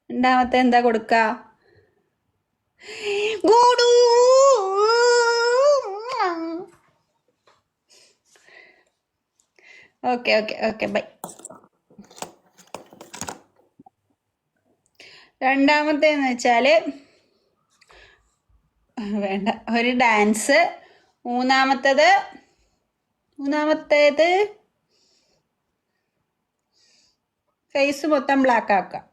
രണ്ടാമത്തെ എന്താ കൊടുക്ക? ഗോഡു. Okay okay okay bye. രണ്ടാമത്തേന്ന് വെച്ചാല് വേണ്ട, ഒരു ഡാൻസ്. മൂന്നാമത്തേത് ഫേസ് മൊത്തം ബ്ലാക്ക് ആക്കാം.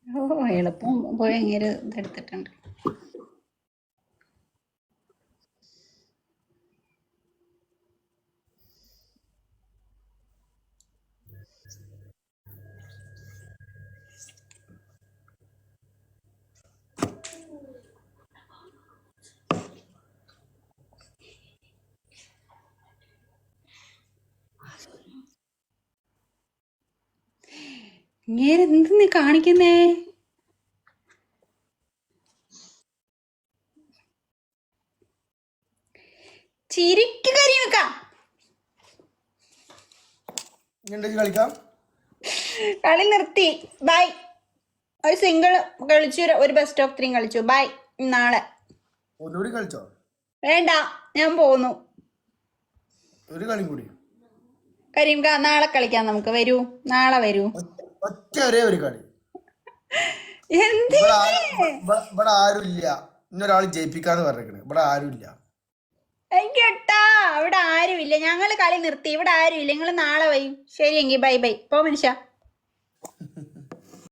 ഓ, എളുപ്പം പോയി ഇങ്ങനെ ഇതെടുത്തിട്ടുണ്ട്. ഇങ്ങനെ എന്ത് നീ കാണിക്കുന്നേ? ചിരിക്ക് കരിമക്ക. കളിക്കാം. കളി നിർത്തി. ബൈ. ഒരു സിംഗിൾ കളിച്ചു, ഒരു ബെസ്റ്റ് ഓഫ് 3 കളിച്ചു. ബൈ. നാളെ ഒന്നുകൂടി കളിച്ചോ? വേണ്ട, ഞാൻ പോന്നു. ഒരു കളി കൂടി. കരീംക, നാളെ കളിക്കാം നമുക്ക്. വരൂ, നാളെ വരൂ. ഒറ്റ ഒരേ ഒരു കളി. എന്തിന്? ഇവിടെ ആരുമില്ല. ഇന്നൊരാൾ ജയിപ്പിക്കാന്ന് പറഞ്ഞേക്കണ്. ഇവിടെ ആരുമില്ല. കേട്ടാ, ഇവിടെ ആരുമില്ല. ഞങ്ങള് കളി നിർത്തി. ഇവിടെ ആരുമില്ല. നിങ്ങൾ നാളെ വരും. ശരി എങ്കിൽ ബൈ ബൈ. പോ മനുഷ്യ.